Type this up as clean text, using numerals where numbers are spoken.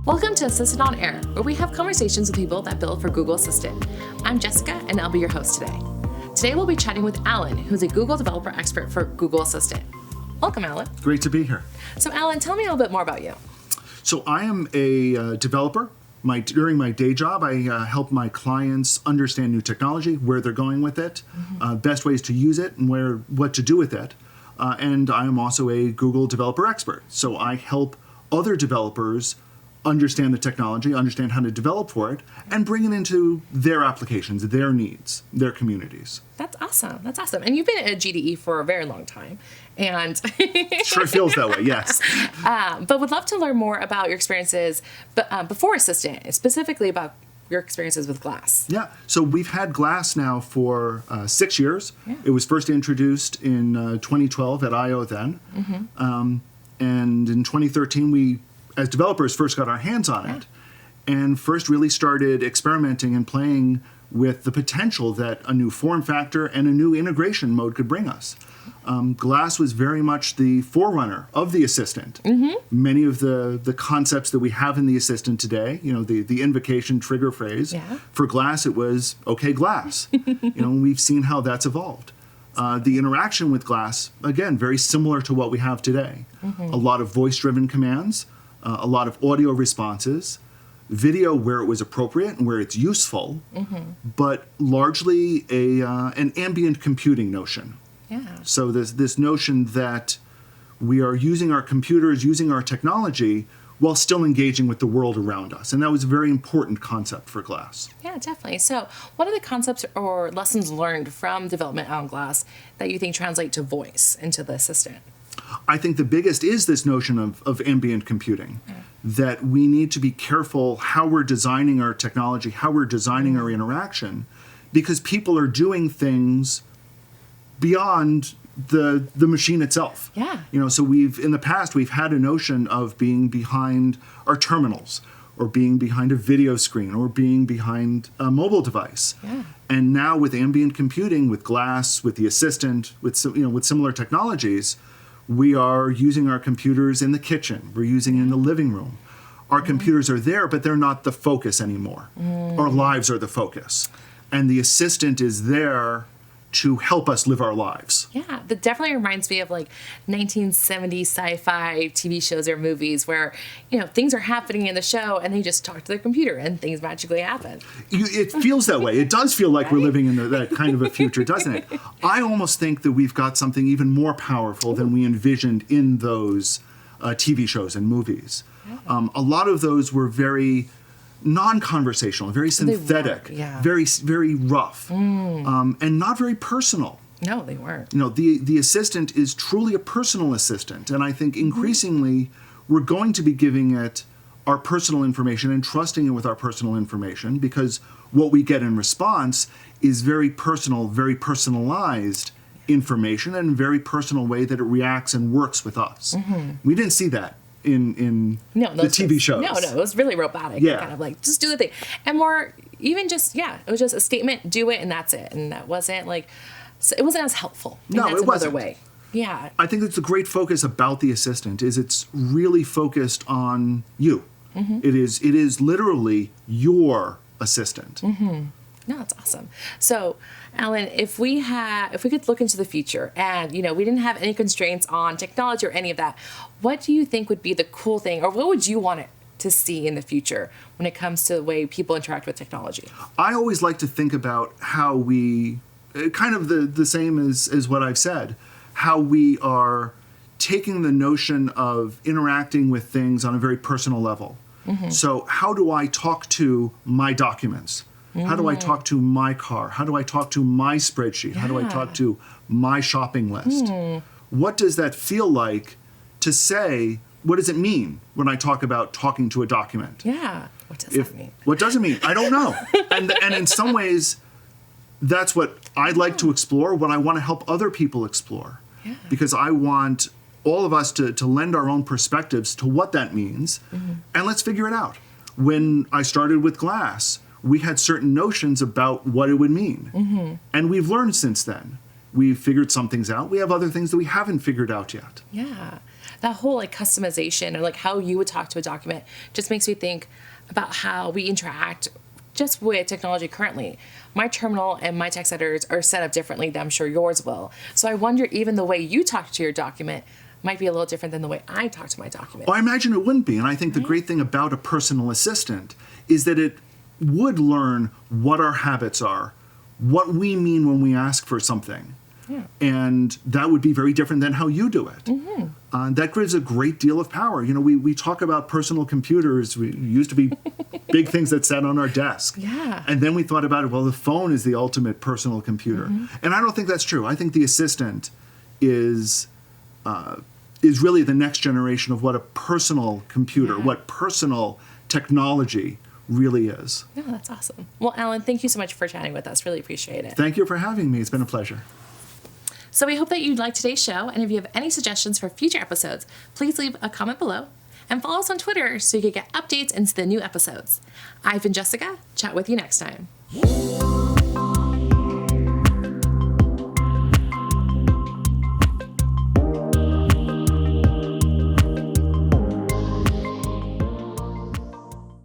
Welcome to Assistant on Air, where we have conversations with people that build for Google Assistant. I'm Jessica, and I'll be your host today. Today we'll be chatting with Allen, who's a Google developer expert for Google Assistant. Welcome, Allen. Great to be here. So, Allen, tell me a little bit more about you. So I am a developer. During my day job, I help my clients understand new technology, where they're going with it, best ways to use it, and what to do with it. And I am also a Google developer expert. So I help other developers understand the technology, understand how to develop for it, and bring it into their applications, their needs, their communities. That's awesome. That's awesome. And you've been at GDE for a very long time. And Sure feels that way, yes. But would love to learn more about your experiences before Assistant, specifically about your experiences with Glass. Yeah, so we've had Glass now for 6 years. Yeah. It was first introduced in 2012 at I/O then. And in 2013, we, as developers, first got our hands on it and first really started experimenting and playing with the potential that a new form factor and a new integration mode could bring us. Glass was very much the forerunner of the Assistant. Many of the concepts that we have in the Assistant today, the invocation trigger phrase, for Glass it was, okay, Glass. We've seen how that's evolved. The interaction with Glass, again, very similar to what we have today. A lot of voice-driven commands, a lot of audio responses, video where it was appropriate and where it's useful, but largely an ambient computing notion. So this notion that we are using our computers, using our technology, while still engaging with the world around us. And that was a very important concept for Glass. Yeah, definitely. So what are the concepts or lessons learned from development on Glass that you think translate to voice into the Assistant? I think the biggest is this notion of ambient computing, that we need to be careful how we're designing our technology, how we're designing our interaction, because people are doing things beyond the machine itself. So in the past we've had a notion of being behind our terminals, or being behind a video screen, or being behind a mobile device. And now with ambient computing, with Glass, with the Assistant, with similar technologies, we are using our computers in the kitchen. We're using it in the living room. Our computers are there, but they're not the focus anymore. Our lives are the focus. And the Assistant is there to help us live our lives. Yeah, that definitely reminds me of like 1970s sci-fi TV shows or movies where, things are happening in the show and they just talk to their computer and things magically happen. It feels that way. It does feel like we're living in that kind of a future, doesn't it? I almost think that we've got something even more powerful than we envisioned in those TV shows and movies. A lot of those were very non-conversational, very synthetic, very, very rough, and not very personal. No, they weren't. The Assistant is truly a personal assistant, and I think increasingly we're going to be giving it our personal information and trusting it with our personal information, because what we get in response is very personal, very personalized information, and a very personal way that it reacts and works with us. We didn't see that in the TV shows. No, it was really robotic. Kind of like, just do the thing. And more, even just, it was just a statement, do it, and that's it. And that wasn't like, so it wasn't as helpful. No, it wasn't. Way. Yeah. I think that's the great focus about the Assistant, is it's really focused on you. It is literally your assistant. No, that's awesome. So, Allen, if we could look into the future and, we didn't have any constraints on technology or any of that, what do you think would be the cool thing, or what would you want it to see in the future when it comes to the way people interact with technology? I always like to think about how we, kind of the same as what I've said, how we are taking the notion of interacting with things on a very personal level. So how do I talk to my documents? How do I talk to my car? How do I talk to my spreadsheet? How do I talk to my shopping list? What does that feel like to say? What does it mean when I talk about talking to a document? What does that mean? What does it mean? I don't know. and in some ways, that's what I'd like to explore, what I want to help other people explore. Because I want all of us to lend our own perspectives to what that means, and let's figure it out. When I started with Glass, we had certain notions about what it would mean. And we've learned since then. we've figured some things out. We have other things that we haven't figured out yet. Yeah. That whole like customization or like how you would talk to a document just makes me think about how we interact just with technology currently. My terminal and my text editors are set up differently than I'm sure yours will. So I wonder even the way you talk to your document might be a little different than the way I talk to my document. Well, I imagine it wouldn't be. And I think the great thing about a personal assistant is that it would learn what our habits are, what we mean when we ask for something. Yeah. And that would be very different than how you do it. That gives a great deal of power. You know, we talk about personal computers. We used to be big things that sat on our desk. Yeah. And then we thought about it, well, the phone is the ultimate personal computer. And I don't think that's true. I think the assistant is really the next generation of what a personal computer, what personal technology really is. No, that's awesome. Well, Allen, thank you so much for chatting with us. Really appreciate it. Thank you for having me. It's been a pleasure. So we hope that you liked today's show, and if you have any suggestions for future episodes, please leave a comment below and follow us on Twitter so you can get updates into the new episodes. I've been Jessica. Chat with you next time.